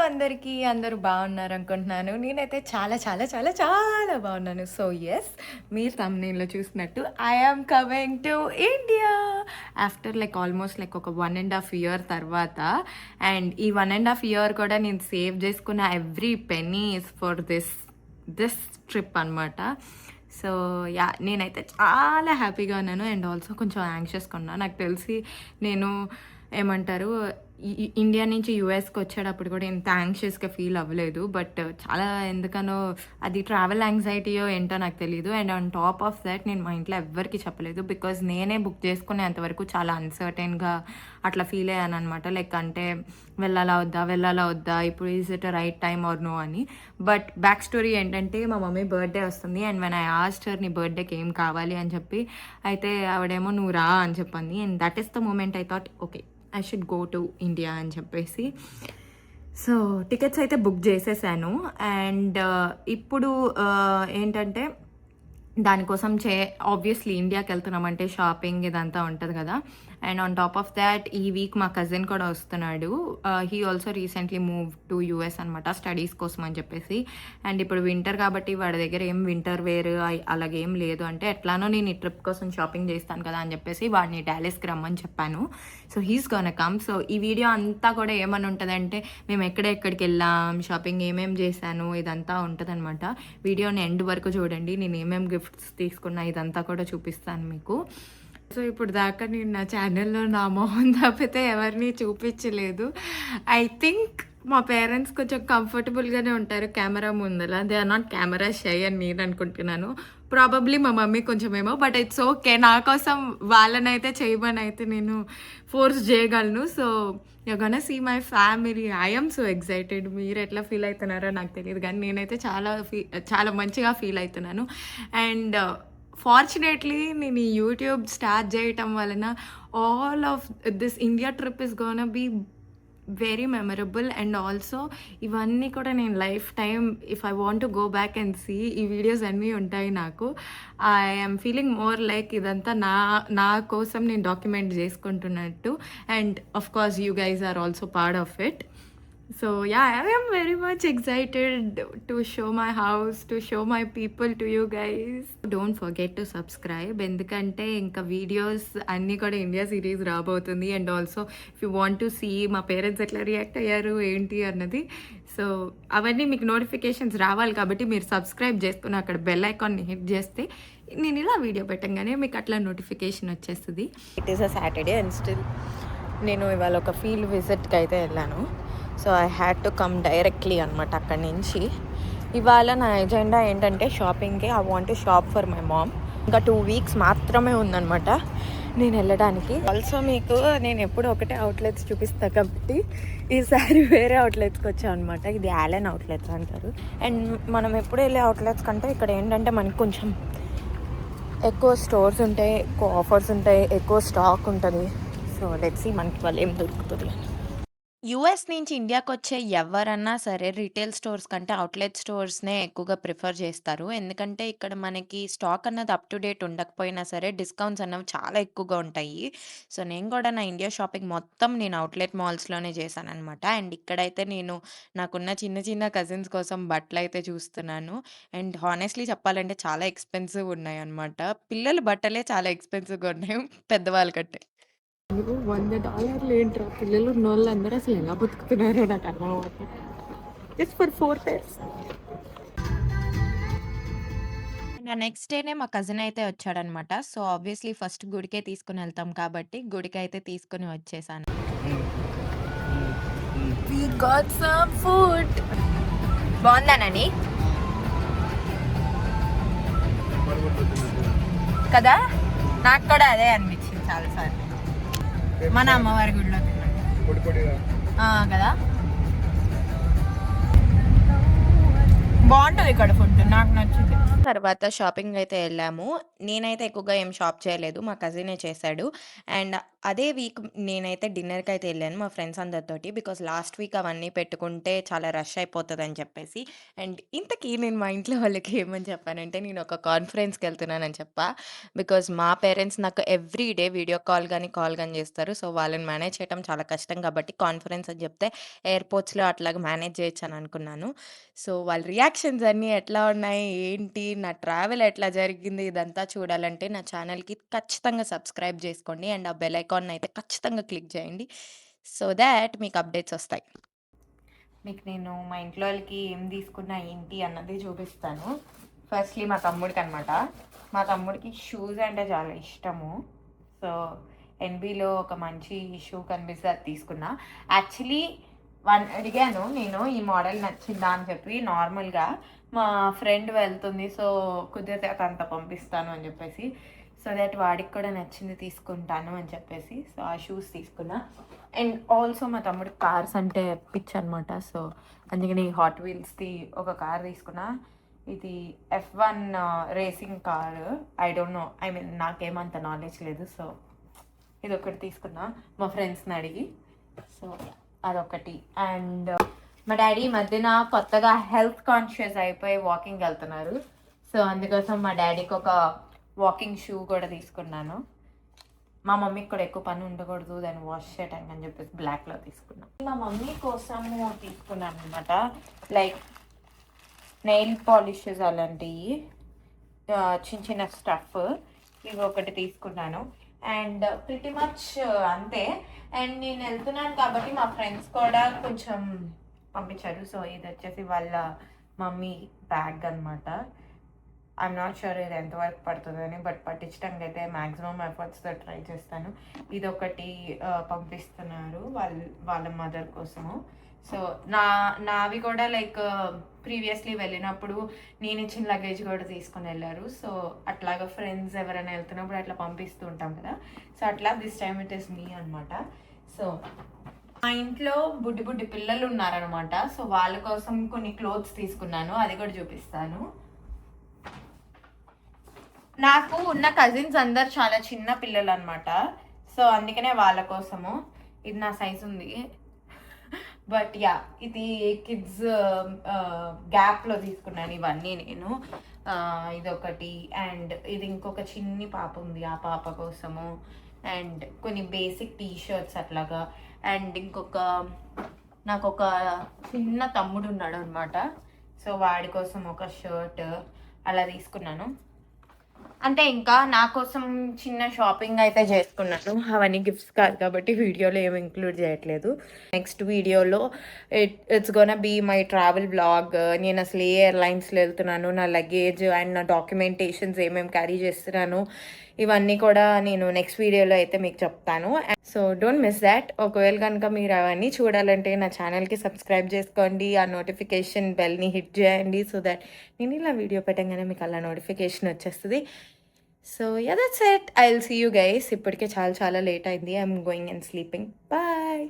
అందరికీ. అందరూ బాగున్నారనుకుంటున్నాను. నేనైతే చాలా చాలా చాలా చాలా బాగున్నాను. సో, యెస్, మీరు థంబ్‌నెయిల్‌లో చూసినట్టు I am coming to India after almost ఒక 1½ ఇయర్ తర్వాత. అండ్ ఈ 1½ ఇయర్ కూడా నేను సేవ్ చేసుకున్న every penny is for this trip అనమాట. So, yeah! నేనైతే చాలా హ్యాపీగా ఉన్నాను. అండ్ ఆల్సో కొంచెం యాంగ్షియస్‌గా ఉన్నా. నాకు తెలిసి నేను ఏమంటారు ఇండియా నుంచి యూఎస్కి వచ్చేటప్పుడు కూడా ఇంత యాంగ్షియస్గా ఫీల్ అవ్వలేదు. బట్ చాలా ఎందుకనో అది ట్రావెల్ యాంగ్జైటీయో ఏంటో నాకు తెలియదు. And on top of that నేను మా ఇంట్లో ఎవ్వరికి చెప్పలేదు. బికాజ్ నేనే బుక్ చేసుకునేంతవరకు చాలా అన్సర్టైన్గా అట్లా ఫీల్ అయ్యాను అనమాట. అంటే వెళ్ళాలా వద్దా, ఇప్పుడు is it right time or no అని. బట్ బ్యాక్ స్టోరీ ఏంటంటే మా మమ్మీ బర్త్డే వస్తుంది. And when I asked her నీ బర్త్డేకి ఏం కావాలి అని చెప్పి, అయితే ఆవిడేమో నువ్వు రా అని చెప్పింది. And that is the moment I thought okay, I should go to India అని చెప్పేసి. సో టికెట్స్ అయితే బుక్ చేసేసాను. అండ్ ఇప్పుడు ఏంటంటే దానికోసం ఆబ్వియస్లీ ఇండియాకి వెళ్తున్నామంటే షాపింగ్ ఇదంతా ఉంటుంది కదా. And on top of that ఈ వీక్ మా కజిన్ కూడా వస్తున్నాడు. He also recently move to US అనమాట, స్టడీస్ కోసం అని చెప్పేసి. అండ్ ఇప్పుడు వింటర్ కాబట్టి వాడి దగ్గర ఏం వింటర్ వేర్ అలాగేం లేదు. అంటే ఎట్లానో నేను ఈ ట్రిప్ కోసం షాపింగ్ చేస్తాను కదా అని చెప్పేసి వాడిని డాలెస్కి రమ్మని చెప్పాను. So he's gonna come. So ఈ వీడియో అంతా కూడా ఏమని ఉంటుందంటే మేము ఎక్కడికి వెళ్ళాం, షాపింగ్ ఏమేమి చేశాను, ఇదంతా ఉంటుందన్నమాట. వీడియోని ఎండ్ వరకు చూడండి. నేను ఏమేమి గిఫ్ట్స్ తీసుకున్నా ఇదంతా కూడా చూపిస్తాను మీకు. సో ఇప్పుడు దాకా నేను నా ఛానల్లో నా మొహం తప్పితే ఎవరిని చూపించలేదు. ఐ థింక్ మా పేరెంట్స్ కొంచెం కంఫర్టబుల్గానే ఉంటారు కెమెరా ముందర. They are not camera shy అని నేను అనుకుంటున్నాను. ప్రాబబ్లీ మా మమ్మీ కొంచెమేమో, బట్ ఇట్స్ ఓకే. నా కోసం వాళ్ళనైతే చేయమని అయితే నేను ఫోర్స్ చేయగలను. So you gonna see my family. I am so excited. మీరు ఎట్లా ఫీల్ అవుతున్నారో నాకు తెలియదు, కానీ నేనైతే చాలా మంచిగా ఫీల్ అవుతున్నాను. అండ్ ఫార్చునేట్లీ నేను ఈ యూట్యూబ్ స్టార్ట్ చేయటం వలన all of this India trip is gonna be very memorable. And also ఇవన్నీ కూడా నేను life time if I want to go back and see ఈ వీడియోస్ అన్నీ ఉంటాయి నాకు. ఐఎమ్ ఫీలింగ్ మోర్ లైక్ ఇదంతా నా కోసం నేను డాక్యుమెంట్ చేసుకుంటున్నట్టు. And of course you guys are also part of it. So yeah, I am very much excited to show my house, to show my people to you guys. Don't forget to subscribe ఎందుకంటే ఇంకా videos అన్నీ కూడా India series రాబోతుంది. And also if you want to see మా parents ఎట్లా react అయ్యారు ఏంటి అన్నది, సో అవన్నీ మీకు నోటిఫికేషన్స్ రావాలి కాబట్టి మీరు సబ్స్క్రైబ్ చేసుకుని అక్కడ బెల్ ఐకాన్ని హిట్ చేస్తే నేను ఇలా వీడియో పెట్టంగానే మీకు అట్లా నోటిఫికేషన్ వచ్చేస్తుంది. It is a Saturday and still నేను ఇవాళ ఒక ఫీల్డ్ విజిట్కి అయితే వెళ్ళాను. So I had to come directly అనమాట అక్కడి నుంచి. ఇవాళ నా ఎజెండా ఏంటంటే షాపింగ్కి. I want to shop for my mom. ఇంకా 2 వీక్స్ మాత్రమే ఉందన్నమాట నేను వెళ్ళడానికి. ఆల్సో మీకు నేను ఎప్పుడు ఒకటే అవుట్లెట్స్ చూపిస్తాను కాబట్టి ఈసారి వేరే అవుట్లెట్స్కి వచ్చాను అనమాట. ఇది యాలెన్ అవుట్లెట్స్ అంటారు. అండ్ మనం ఎప్పుడు వెళ్ళే అవుట్లెట్స్ కంటే ఇక్కడ ఏంటంటే మనకి కొంచెం ఎక్కువ స్టోర్స్ ఉంటాయి, ఎక్కువ ఆఫర్స్ ఉంటాయి, ఎక్కువ స్టాక్ ఉంటుంది. సో లెట్స్ సీ మనకి వాళ్ళు ఏం దొరుకుతుంది. యూఎస్ నుంచి ఇండియాకి వచ్చే ఎవరన్నా సరే రిటైల్ స్టోర్స్ కంటే అవుట్లెట్ స్టోర్స్నే ఎక్కువగా ప్రిఫర్ చేస్తారు. ఎందుకంటే ఇక్కడ మనకి స్టాక్ అన్నది అప్ టు డేట్ ఉండకపోయినా సరే డిస్కౌంట్స్ అన్నవి చాలా ఎక్కువగా ఉంటాయి. సో నేను కూడా నా ఇండియా షాపింగ్ మొత్తం నేను అవుట్లెట్ మాల్స్లోనే చేశానన్నమాట. అండ్ ఇక్కడైతే నేను నాకున్న చిన్న చిన్న కజిన్స్ కోసం బట్టలు అయితే చూస్తున్నాను. అండ్ హానెస్ట్లీ చెప్పాలంటే చాలా ఎక్స్పెన్సివ్ ఉన్నాయి అన్నమాట. పిల్లల బట్టలే చాలా ఎక్స్పెన్సివ్గా ఉన్నాయి పెద్దవాళ్ళ కంటే. $100 ఏంట్రా, పిల్లలు ఉన్న వాళ్ళందరూ అసలు ఎలా బతుకుతున్నారో నాకు అర్థం అవుతుంది. Just for 4 pairs. నా నెక్స్ట్ డేనే మా కజిన్ అయితే వచ్చాడనమాట. సో ఆబ్వియస్లీ ఫస్ట్ గుడికే తీసుకుని వెళ్తాం కాబట్టి గుడికి అయితే తీసుకుని వచ్చేసాను. We got some food. బాగుందానని కదా, నాకు కూడా అదే అనిపించింది చాలాసార్లు. మన అమ్మవారి గుడిలో కదా, బాగుంటుంది ఇక్కడ ఫుడ్, నాకు నచ్చింది. తర్వాత షాపింగ్ అయితే వెళ్ళాము. నేనైతే ఎక్కువగా ఏం షాప్ చేయలేదు. మా కజినే చేశాడు. అండ్ అదే వీక్ నేనైతే డిన్నర్‌కైతే ఎళ్ళాను మా ఫ్రెండ్స్ అందరితోటి. బికాజ్ లాస్ట్ వీక్ అవన్నీ పెట్టుకుంటే చాలా రష్ అయిపోతదని చెప్పేసి. అండ్ ఇంతకీ నేను మా ఇంట్లో వాళ్ళకి ఏమని చెప్పానంటే, నేను ఒక కాన్ఫరెన్స్‌కెళ్తున్నానని చెప్పా. బికాజ్ మా పేరెంట్స్ నాకు ఎవ్రీ డే వీడియో కాల్ గాని చేస్తారు. సో, వాళ్ళని మేనేజ్ చేయడం చాలా కష్టం కాబట్టి కాన్ఫరెన్స్ అని చెప్తే ఎయిర్‌పోర్ట్స్‌లో అట్లాగా మేనేజ్ చేయొచ్చని అనుకున్నాను. సో, వాళ్ళ రియాక్షన్స్ అన్నీ ఎట్లా ఉన్నాయి? ఏంటి? నా ట్రావెల్ ఎట్లా జరిగింది? ఇదంతా చూడాలంటే నా ఛానల్‌కి ఖచ్చితంగా సబ్స్క్రైబ్ చేసుకోండి. అండ్ ఆ బెల్ ఐకాన్‌నయితే ఖచ్చితంగా క్లిక్ చేయండి. సో థాట్ మీకు అప్డేట్స్ ఒస్తాయి. మీకు నేను మా ఇంట్లో వాళ్ళకి ఏం తీసుకున్నా ఏంటి అన్నది చూపిస్తాను. ఫస్ట్‌లీ మా తమ్ముడికనమాట. మా తమ్ముడికి షూస్ అంటే చాలా ఇష్టము. సో, ఎన్‌బీలో ఒక మంచి షూ కనిపిస్తే అది తీసుకున్నా. యాక్చువల్లీ అడిగాను నేను ఈ మోడల్ నచ్చిందా అని చెప్పి నార్మల్‌గా. మా ఫ్రెండ్ వెళ్తుంది. సో, కుదిరితే తనతో పంపిస్తాను అని చెప్పేసి. సో దట్ వాడికి కూడా నచ్చింది తీసుకుంటాను అని చెప్పేసి. సో, ఆ షూస్ తీసుకున్నా. అండ్ ఆల్సో మా తమ్ముడికి కార్స్ అంటే పిచ్చనమాట. సో, అందుకని హాట్ వీల్స్‌ది ఒక కార్ తీసుకున్నా. ఇది F1 racing car. I don't know. I mean నాకేమంత నాలెడ్జ్ లేదు. సో, ఇదొకటి తీసుకున్నా మా ఫ్రెండ్స్‌ని అడిగి. సో, అదొకటి. అండ్ మా డ్యాడీ ఈ మధ్యన కొత్తగా హెల్త్ కాన్షియస్ అయిపోయి వాకింగ్‌కెళ్తున్నారు. సో, అందుకోసం మా డ్యాడీకి ఒక వాకింగ్ షూ కూడా తీసుకున్నాను. మా మమ్మీకి కూడా ఎక్కువ పని ఉండకూడదు దాన్ని వాష్ చేయడానికి అని చెప్పేసి బ్లాక్‌లో తీసుకున్నా. మా మమ్మీ కోసము తీసుకున్నాననమాట. లైక్ నెయిల్ పాలిషెస్ అలాంటియి. చిన్న చిన్న స్టఫ్. ఇవి ఒకటి తీసుకున్నాను. అండ్ ప్రిటీ మచ్ అంతే. అండ్ నేను వెళ్తున్నాను కాబట్టి మా ఫ్రెండ్స్ కూడా కొంచెం పంపించారు. సో, ఇదొచ్చేసి వాళ్ళ మమ్మీ బ్యాగ్ అనమాట. ఐఎమ్ నాట్ ష్యూర్ ఇది ఎంతవరకు పడుతుందని. బట్ పట్టించడానికి అయితే మ్యాక్సిమం ఎఫర్ట్స్‌తో ట్రై చేస్తాను. ఇదొకటి పంపిస్తున్నారు వాళ్ళ మదర్ కోసము. సో, నావి కూడా లైక్ ప్రీవియస్‌లీ వెళ్ళినప్పుడు నేనిచ్చిన లగేజ్ కూడా తీసుకొని వెళ్లారు. సో, అట్లాగా ఫ్రెండ్స్ ఎవరైనా వెళ్తున్నప్పుడు అట్లా పంపిస్తూ ఉంటాం కదా! సో, అట్లా దిస్ టైమ్ ఇట్ ఈస్ మీ అనమాట. సో, మా ఇంట్లో బుడ్డి పిల్లలు ఉన్నారనమాట. సో, వాళ్ళ కోసం కొన్ని క్లోత్స్ తీసుకున్నాను. అది కూడా చూపిస్తాను. నాకు ఉన్న కజిన్స్ అందరు చాలా చిన్న పిల్లలనమాట. సో, అందుకనే వాళ్ళ కోసము. ఇది నా సైజ్ ఉంది. But yeah! ఇది కిడ్స్ గ్యాప్‌లో తీసుకున్నాను ఇవన్నీ నేను. ఇదొకటి. అండ్ ఇది ఇంకొక చిన్ని పాప ఉంది. ఆ పాప కోసము. అండ్ కొన్ని బేసిక్ టీ షర్ట్స్ అట్లాగా. అండ్ నాకొక చిన్న తమ్ముడు ఉన్నాడనమాట. సో, వాడి కోసం ఒక షర్ట్ అలా తీసుకున్నాను. అంటే ఇంకా నా కోసం చిన్న షాపింగ్ అయితే చేసుకున్నాను. అవన్నీ గిఫ్ట్స్ కాదు కాబట్టి వీడియోలో ఏమి ఇంక్లూడ్ చేయట్లేదు. నెక్స్ట్ వీడియోలో it's gonna be my travel vlog. నేను అసలు ఏ ఎయిర్‌లైన్స్‌లో వెళ్తున్నాను, నా లగేజ్ అండ్ నా డాక్యుమెంటేషన్స్ ఏమేమి క్యారీ చేస్తున్నాను, ఇవన్నీ కూడా నేను నెక్స్ట్ వీడియోలో అయితే మీకు చెప్తాను. So, don't miss that. ఒకవేళ కనుక మీరు అవన్నీ చూడాలంటే నా ఛానల్‌కి సబ్స్క్రైబ్ చేసుకోండి. ఆ నోటిఫికేషన్ బెల్‌ని హిట్ చేయండి. సో దట్ నేను ఇలా వీడియో పెట్టగానే మీకు అలా నోటిఫికేషన్ వచ్చేస్తుంది. So yeah that's it. I will see you guys. ఇప్పటికే చాలా చాలా లేట్ అయింది. I'm going and sleeping. Bye.